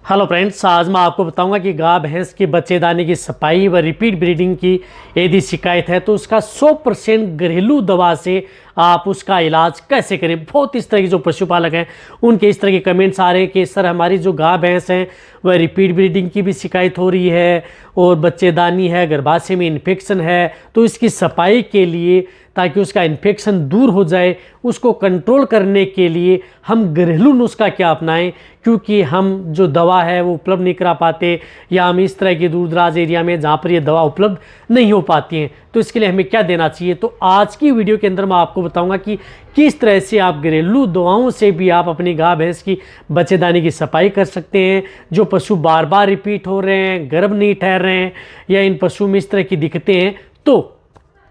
Hello friends, आज मैं आपको बताऊंगा कि गाय भैंस की बच्चेदानी की सफाई व रिपीट ब्रीडिंग की यदि शिकायत है तो उसका 100% घरेलू दवा से आप उसका इलाज कैसे करें। बहुत इस तरह के जो पशुपालक हैं उनके इस तरह के कमेंट्स आ रहे हैं कि सर हमारी जो गाय भैंस हैं वह रिपीट ब्रीडिंग की भी शिकायत हो रही है और बच्चेदानी है, गर्भाशय में इन्फेक्शन है, तो इसकी सफाई के लिए ताकि उसका इन्फेक्शन दूर हो जाए उसको कंट्रोल करने के लिए हम घरेलू नुस्खा क्या अपनाएं, क्योंकि हम जो दवा है वो उपलब्ध नहीं करा पाते या हम इस तरह के दूर दराज एरिया में जहाँ पर ये दवा उपलब्ध नहीं हो पाती हैं, तो इसके लिए हमें क्या देना चाहिए। तो आज की वीडियो के अंदर मैं आपको बताऊंगा कि किस तरह से आप घरेलू दवाओं से भी आप अपनी गाय भैंस की बच्चेदानी की सफाई कर सकते हैं। जो पशु बार बार रिपीट हो रहे हैं, गर्भ नहीं ठहर रहे हैं या इन पशु में इस तरह की दिक्कतें हैं, तो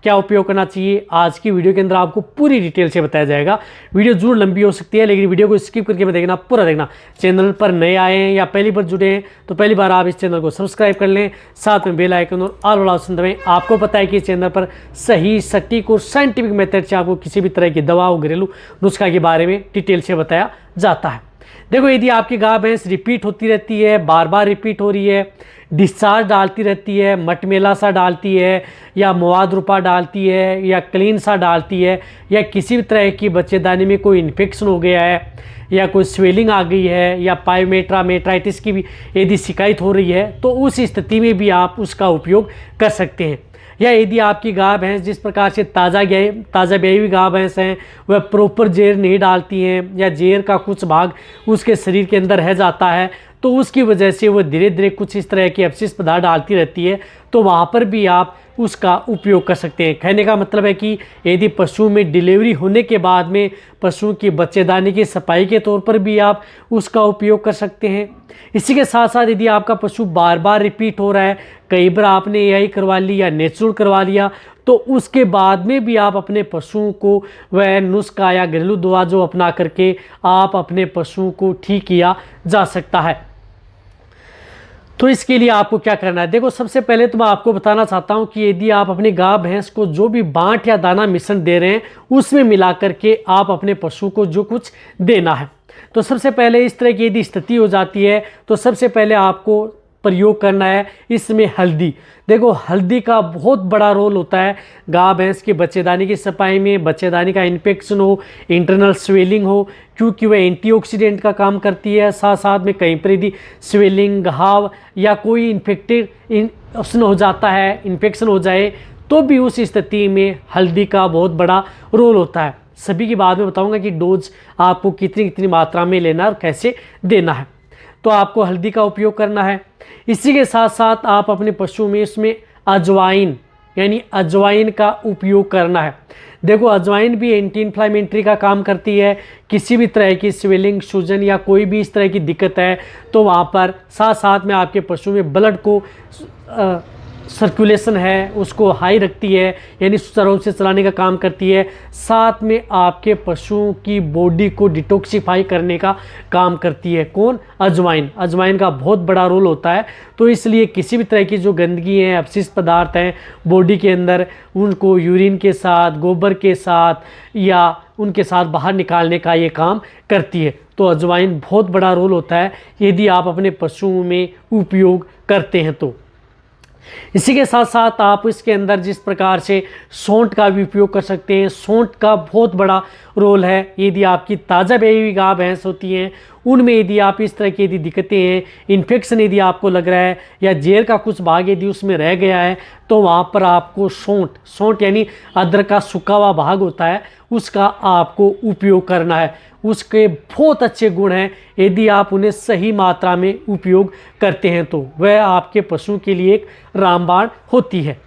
क्या उपयोग करना चाहिए, आज की वीडियो के अंदर आपको पूरी डिटेल से बताया जाएगा। वीडियो जरूर लंबी हो सकती है लेकिन वीडियो को स्किप करके मत देखना, पूरा देखना। चैनल पर नए आए हैं या पहली बार जुड़े हैं तो पहली बार आप इस चैनल को सब्सक्राइब कर लें, साथ में बेल आइकन और ऑल वाला ऑप्शन दबाएं। आपको पता है कि इस चैनल पर सही, सटीक और साइंटिफिक मेथड से आपको किसी भी तरह की दवा और घरेलू नुस्खा के बारे में डिटेल से बताया जाता है। देखो, यदि आपकी गाय भैंस रिपीट होती रहती है, बार बार रिपीट हो रही है, डिस्चार्ज डालती रहती है, मटमेला सा डालती है या मवाद रूपा डालती है या क्लीन सा डालती है या किसी भी तरह की बच्चेदानी में कोई इन्फेक्शन हो गया है या कोई स्वेलिंग आ गई है या पायोमेट्रा मेट्राइटिस की भी यदि शिकायत हो रही है तो उस स्थिति में भी आप उसका उपयोग कर सकते हैं। या यदि आपकी गाय भैंस जिस प्रकार से ताज़ा ब्याई हुई गाय भैंस हैं वह प्रॉपर जेर नहीं डालती हैं या जेर का कुछ भाग उसके शरीर के अंदर रह जाता है तो उसकी वजह से वो धीरे धीरे कुछ इस तरह के अपशिष्ट पदार्थ डालती रहती है, तो वहाँ पर भी आप उसका उपयोग कर सकते हैं। कहने का मतलब है कि यदि पशु में डिलीवरी होने के बाद में पशु की बच्चेदानी की सफाई के तौर पर भी आप उसका उपयोग कर सकते हैं। इसी के साथ साथ यदि आपका पशु बार बार रिपीट हो रहा है, कई बार आपने एआई करवा ली या नेचुरल करवा लिया, तो उसके बाद में भी आप अपने पशुओं को वह नुस्खा या घरेलू दवा जो अपना करके आप अपने पशुओं को ठीक किया जा सकता है। तो इसके लिए आपको क्या करना है, देखो सबसे पहले तो मैं आपको बताना चाहता हूं कि यदि आप अपनी गाय भैंस को जो भी बांट या दाना मिश्रण दे रहे हैं उसमें मिला करके आप अपने पशु को जो कुछ देना है, तो सबसे पहले इस तरह की यदि स्थिति हो जाती है तो सबसे पहले आपको प्रयोग करना है इसमें हल्दी। देखो, हल्दी का बहुत बड़ा रोल होता है गाय भैंस की बच्चेदानी की सफाई में। बच्चेदानी का इन्फेक्शन हो, इंटरनल स्वेलिंग हो, क्योंकि वह एंटीऑक्सीडेंट का काम करती है, साथ साथ में कहीं पर यदि स्वेलिंग, घाव या कोई इन्फेक्शन हो जाता है, इन्फेक्शन हो जाए तो भी उस स्थिति में हल्दी का बहुत बड़ा रोल होता है। सभी की बाद में बताऊंगा कि डोज आपको कितनी कितनी मात्रा में लेना और कैसे देना है, तो आपको हल्दी का उपयोग करना है। इसी के साथ साथ आप अपने पशु में इसमें अजवाइन यानी अजवाइन का उपयोग करना है। देखो, अजवाइन भी एंटी इन्फ्लामेटरी का काम करती है। किसी भी तरह की स्वेलिंग, सूजन या कोई भी इस तरह की दिक्कत है तो वहाँ पर साथ साथ में आपके पशु में ब्लड को सर्कुलेशन है उसको हाई रखती है, यानी सुचारू रूप से चलाने का काम करती है। साथ में आपके पशुओं की बॉडी को डिटॉक्सिफाई करने का काम करती है। कौन? अजवाइन। अजवाइन का बहुत बड़ा रोल होता है, तो इसलिए किसी भी तरह की जो गंदगी है, अपशिष्ट पदार्थ हैं बॉडी के अंदर, उनको यूरिन के साथ, गोबर के साथ या उनके साथ बाहर निकालने का ये काम करती है। तो अजवाइन बहुत बड़ा रोल होता है यदि आप अपने पशुओं में उपयोग करते हैं तो। इसी के साथ साथ आप इसके अंदर जिस प्रकार से सौंठ का भी उपयोग कर सकते हैं। सौंठ का बहुत बड़ा रोल है यदि आपकी ताज़ा ब्याई हुई गाय भैंस होती हैं उनमें यदि आप इस तरह की यदि दिक्कतें हैं, इन्फेक्शन यदि आपको लग रहा है या जेर का कुछ भाग यदि उसमें रह गया है तो वहाँ पर आपको सौंठ यानी अदरक का सूखा हुआ भाग होता है उसका आपको उपयोग करना है। उसके बहुत अच्छे गुण हैं, यदि आप उन्हें सही मात्रा में उपयोग करते हैं तो वह आपके पशु के लिए एक रामबाण होती है।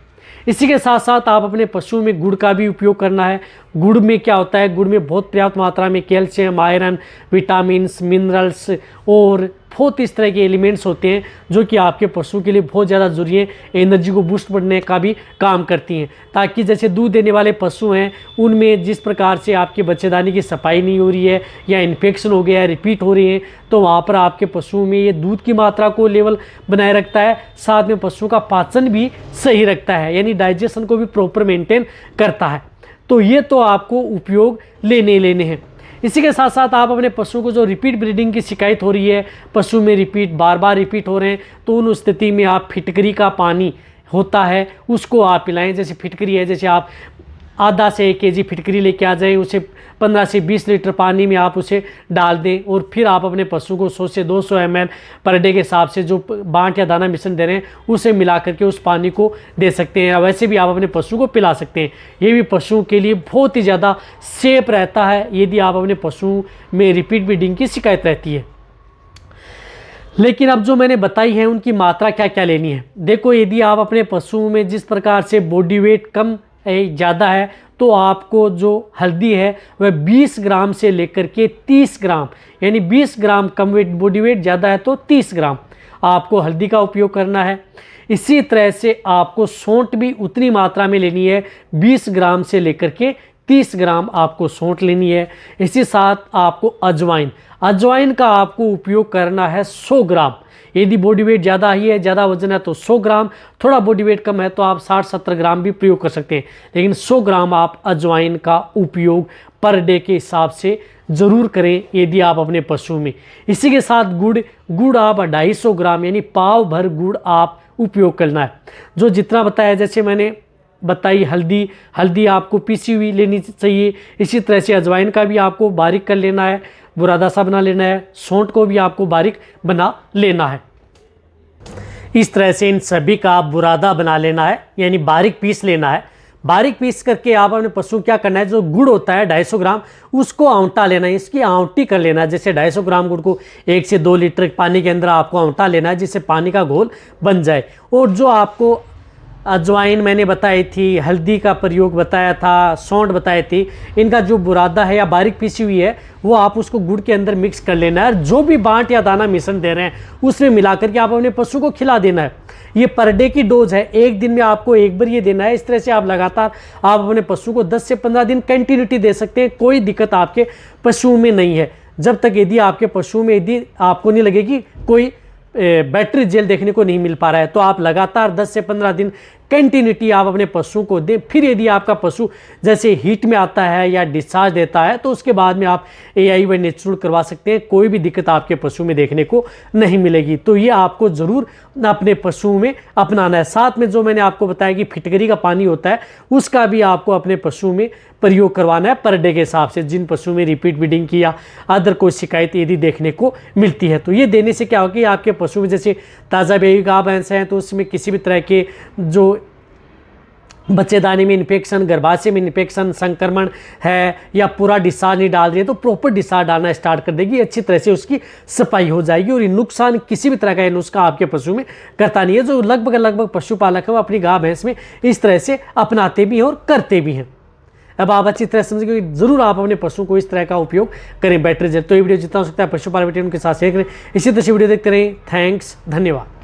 इसी के साथ साथ आप अपने पशु में गुड़ का भी उपयोग करना है। गुड़ में क्या होता है, गुड़ में बहुत पर्याप्त मात्रा में कैल्शियम, आयरन, विटामिन्स, मिनरल्स और बहुत इस तरह के एलिमेंट्स होते हैं जो कि आपके पशु के लिए बहुत ज़्यादा ज़रूरी है। एनर्जी को बूस्ट करने का भी काम करती हैं, ताकि जैसे दूध देने वाले पशु हैं उनमें जिस प्रकार से आपकी बच्चेदानी की सफाई नहीं हो रही है या इन्फेक्शन हो गया है, रिपीट हो रही है, तो वहाँ पर आपके पशुओं में ये दूध की मात्रा को लेवल बनाए रखता है। साथ में पशु का पाचन भी सही रखता है, यानी डाइजेशन को भी प्रॉपर मेंटेन करता है। तो ये तो आपको उपयोग लेने हैं। इसी के साथ साथ आप अपने पशु को जो रिपीट ब्रीडिंग की शिकायत हो रही है, पशु में रिपीट बार बार रिपीट हो रहे हैं, तो उन स्थिति में आप फिटकरी का पानी होता है उसको आप पिलाएं। जैसे फिटकरी है, जैसे आप आधा से 1 केजी फिटकरी लेके आ जाएं, उसे 15 से 20 लीटर पानी में आप उसे डाल दें और फिर आप अपने पशु को 100 से 200 ml पर डे के हिसाब से जो बांट या दाना मिश्रण दे रहे हैं उसे मिला करके उस पानी को दे सकते हैं। वैसे भी आप अपने पशु को पिला सकते हैं। ये भी पशुओं के लिए बहुत ही ज़्यादा सेफ रहता है यदि आप अपने पशु में रिपीट ब्रीडिंग की शिकायत रहती है। लेकिन अब जो मैंने बताई है उनकी मात्रा क्या क्या लेनी है। देखो, यदि आप अपने पशुओं में जिस प्रकार से बॉडी वेट कम ज़्यादा है तो आपको जो हल्दी है वह 20 ग्राम से लेकर के 30 ग्राम, यानी 20 ग्राम कम वेट बॉडी वेट ज़्यादा है तो 30 ग्राम आपको हल्दी का उपयोग करना है। इसी तरह से आपको सौंठ भी उतनी मात्रा में लेनी है, 20 ग्राम से लेकर के 30 ग्राम आपको सौंठ लेनी है। इसी साथ आपको अजवाइन का आपको उपयोग करना है 100 ग्राम। यदि बॉडी वेट ज़्यादा ही है, ज़्यादा वजन है तो 100 ग्राम, थोड़ा बॉडी वेट कम है तो आप 60-70 ग्राम भी प्रयोग कर सकते हैं, लेकिन 100 ग्राम आप अजवाइन का उपयोग पर डे के हिसाब से ज़रूर करें यदि आप अपने पशु में। इसी के साथ गुड़ आप 250 ग्राम यानी पाव भर गुड़ आप उपयोग करना है। जो जितना बताया, जैसे मैंने बताई हल्दी आपको पीसी हुई लेनी चाहिए। इसी तरह से अजवाइन का भी आपको बारीक कर लेना है, बुरादा सा बना लेना है। सौंठ को भी आपको बारीक बना लेना है। इस तरह से इन सभी का आप बुरादा बना लेना है, यानी बारीक पीस लेना है। बारीक पीस करके आप अपने पशु क्या करना है, जो गुड़ होता है 250 ग्राम उसको आंवटा लेना है, इसकी आंवटी कर लेना है। जैसे 250 ग्राम गुड़ को 1 से 2 लीटर पानी के अंदर आपको आंवटा लेना है, जिससे पानी का घोल बन जाए। और जो आपको अजवाइन मैंने बताई थी, हल्दी का प्रयोग बताया था, सौंठ बताई थी, इनका जो बुरादा है या बारीक पीसी हुई है वो आप उसको गुड़ के अंदर मिक्स कर लेना है। जो भी बांट या दाना मिश्रण दे रहे हैं उसमें मिला करके आप अपने पशु को खिला देना है। ये पर डे की डोज है, एक दिन में आपको एक बार ये देना है। इस तरह से आप लगातार आप अपने पशु को 10 से 15 दिन कंटिन्यूटी दे सकते हैं। कोई दिक्कत आपके पशु में नहीं है, जब तक यदि आपके पशु में यदि आपको नहीं लगेगी कोई बैटरी जेल देखने को नहीं मिल पा रहा है, तो आप लगातार 10 से 15 दिन कंटिन्यूटी आप अपने पशु को दें। फिर यदि आपका पशु जैसे हीट में आता है या डिस्चार्ज देता है तो उसके बाद में आप AI व नेचुरल करवा सकते हैं। कोई भी दिक्कत आपके पशु में देखने को नहीं मिलेगी। तो ये आपको ज़रूर अपने पशु में अपनाना है। साथ में जो मैंने आपको बताया कि फिटकरी का पानी होता है उसका भी आपको अपने पशु में प्रयोग करवाना है पर डे के हिसाब से। जिन पशु में रिपीट ब्रीडिंग की या अदर कोई शिकायत यदि देखने को मिलती है तो ये देने से क्या होगा कि आपके पशु में जैसे ताज़ा बेबी गाय भैंस हैं तो उसमें किसी भी तरह के जो बच्चेदानी में इन्फेक्शन, गर्भाशय में इन्फेक्शन, संक्रमण है या पूरा डिस्चार्ज नहीं डाल रही है तो प्रॉपर डिस्चार्ज डालना स्टार्ट कर देगी। अच्छी तरह से उसकी सफाई हो जाएगी और ये नुकसान किसी भी तरह का नुस्खा आपके पशु में करता नहीं है। जो लगभग पशुपालक है वो अपनी गाय भैंस में इस तरह से अपनाते भी हैं और करते भी हैं। अब आप अच्छी तरह समझिए, जरूर आप अपने पशु को इस तरह का उपयोग करें बैटरी जेल। तो ये वीडियो जितना हो सकता है पशुपालन वीडियो के साथ शेयर करें। इसी तरह से वीडियो देखते रहें। थैंक्स, धन्यवाद।